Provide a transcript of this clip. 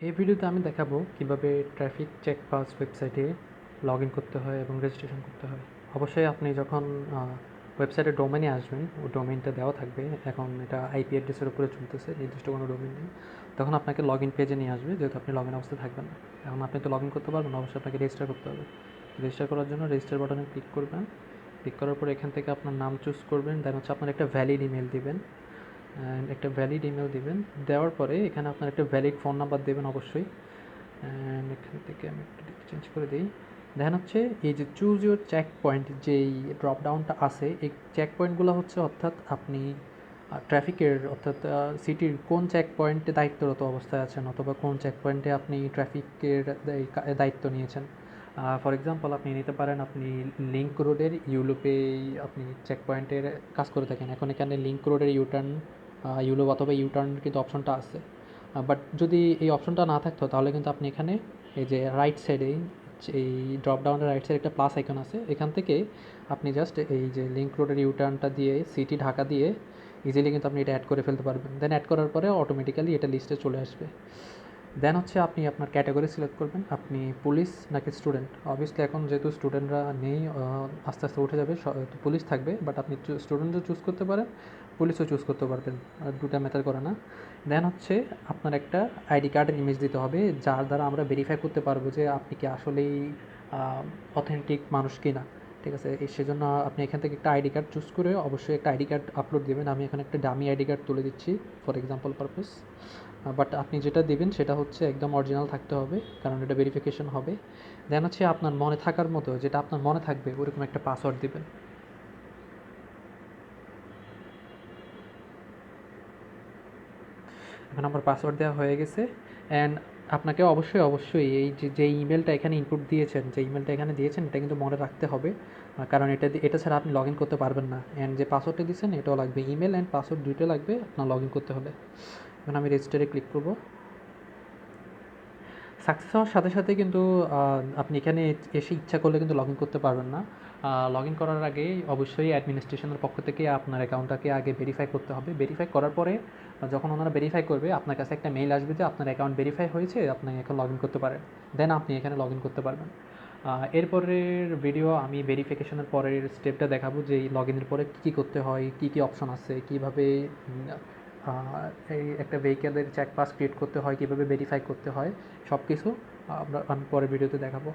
এই ভিডিওতে আমি দেখাবো কিভাবে ট্রাফিক চেক পাস ওয়েবসাইটে লগ ইন করতে হয় এবং রেজিস্ট্রেশন করতে হয়। অবশ্যই আপনি যখন ওয়েবসাইটের ডোমেনে আসবেন, ওই ডোমেনটা দেওয়া থাকবে। এখন এটা আইপি অ্যাড্রেসের উপরে চলতেছে, নির্দিষ্ট কোনো ডোমেন নেই। তখন আপনাকে লগ ইন পেজে নিয়ে আসবে, যেহেতু আপনি লগ ইন অবস্থায় থাকবেন না। এখন আপনি তো লগ ইন করতে পারবেন, অবশ্যই আপনাকে রেজিস্টার করতে হবে। রেজিস্টার করার জন্য রেজিস্টার বাটনে ক্লিক করবেন। ক্লিক করার পর এখান থেকে আপনার নাম চুজ করবেন, দেন হচ্ছে আপনার একটা ভ্যালিড ইমেল দিবেন। একটা ভ্যালিড ইমেল দিবেন, দেওয়ার পরে এখানে আপনার একটা ভ্যালিড ফোন নাম্বার দেবেন অবশ্যই। অ্যান্ড এখান থেকে আমি একটু চেঞ্জ করে দিই। দেখেন হচ্ছে এই যে চুজ ইউর চেক পয়েন্ট, যেই ড্রপ ডাউনটা আছে, এই চেক পয়েন্টগুলো হচ্ছে অর্থাৎ আপনি ট্রাফিকের অর্থাৎ সিটির কোন চেক পয়েন্টে দায়িত্বরত অবস্থায় আছেন, অথবা কোন চেক পয়েন্টে আপনি ট্রাফিকের দায়িত্ব নিয়েছেন। ফর এক্সাম্পল আপনি নিতে পারেন আপনি লিঙ্ক রোডের ইউলোপে আপনি চেক পয়েন্টের কাজ করে থাকেন। এখন এখানে লিঙ্ক রোডের ইউটার্ন ইউলোপ অথবা ইউটার্ন কিন্তু অপশনটা আছে। বাট যদি এই অপশনটা না থাকতো তাহলে কিন্তু আপনি এখানে এই যে রাইট সাইডে এই ড্রপ ডাউনের রাইট সাইডে একটা প্লাস আইকন আছে, এখান থেকে আপনি জাস্ট এই যে লিঙ্ক রোডের ইউটার্নটা দিয়ে সিটি ঢাকা দিয়ে ইজিলি কিন্তু আপনি এটা অ্যাড করে ফেলতে পারবেন। দেন অ্যাড করার পরে অটোমেটিক্যালি এটা লিস্টে চলে আসবে। দেন হচ্ছে আপনি আপনার ক্যাটাগরি সিলেক্ট করবেন, আপনি পুলিশ নাকি স্টুডেন্ট। অবভিয়াসলি এখন যেহেতু স্টুডেন্টরা নেই, আস্তে আস্তে উঠে যাবে, পুলিশ থাকবে। বাট আপনি স্টুডেন্টও চুজ করতে পারেন, পুলিশও চুজ করতে পারবেন, দুটা ম্যাটার করে না। দেন হচ্ছে আপনার একটা আইডি কার্ডের ইমেজ দিতে হবে, যার দ্বারা আমরা ভেরিফাই করতে পারবো যে আপনি কি আসলেই অথেন্টিক মানুষ কি না। ঠিক আছে, সেজন্য আপনি এখান থেকে একটা আইডি কার্ড চুজ করে অবশ্যই একটা আইডি কার্ড আপলোড দেবেন। আমি এখানে একটা ডামি আইডি কার্ড তুলে দিচ্ছি ফর এক্সাম্পল পারপাস। বাট আপনি যেটা দেবেন সেটা হচ্ছে একদম অরিজিনাল থাকতে হবে, কারণ এটা ভেরিফিকেশন হবে। দেন হচ্ছে আপনার মনে থাকার মতো, যেটা আপনার মনে থাকবে ওরকম একটা পাসওয়ার্ড দেবেন। এখন আমার পাসওয়ার্ড দেওয়া হয়ে গেছে। অ্যান্ড আপনাকে অবশ্যই অবশ্যই এই যে ইমেলটা এখানে ইনপুট দিয়েছেন, যে ইমেলটা এখানে দিয়েছেন, এটা কিন্তু মনে রাখতে হবে। কারণ এটা ছাড়া আপনি লগ ইন করতে পারবেন না। অ্যান্ড যে পাসওয়ার্ডটা দিয়েছেন এটাও লাগবে, ইমেল অ্যান্ড পাসওয়ার্ড দুইটা লাগবে আপনার লগ ইন করতে হলে। এখন আমি রেজিস্টারে ক্লিক করবো। সাকসেস হওয়ার সাথে সাথে কিন্তু আপনি এখানে এসে ইচ্ছা করলে কিন্তু লগ ইন করতে পারবেন না। লগ ইন করার আগে অবশ্যই অ্যাডমিনিস্ট্রেশনের পক্ষ থেকে আপনার অ্যাকাউন্টটাকে আগে ভেরিফাই করতে হবে। ভেরিফাই করার পরে যখন ওনারা ভেরিফাই করবে আপনার কাছে একটা মেইল আসবে যে আপনার অ্যাকাউন্ট ভেরিফাই হয়েছে, আপনি এখন লগ ইন করতে পারেন। দেন আপনি এখানে লগ ইন করতে পারবেন। এরপরের ভিডিও আমি ভেরিফিকেশনের পরের স্টেপটা দেখাবো, যে লগ ইনের পরে কী কী করতে হয়, কী কী অপশন আছে, কীভাবে এই একটা ভেহিকেলের চেক পাস ক্রিয়েট করতে হয়, কীভাবে ভেরিফাই করতে হয়, সব কিছু আমি পরের ভিডিওতে দেখাবো।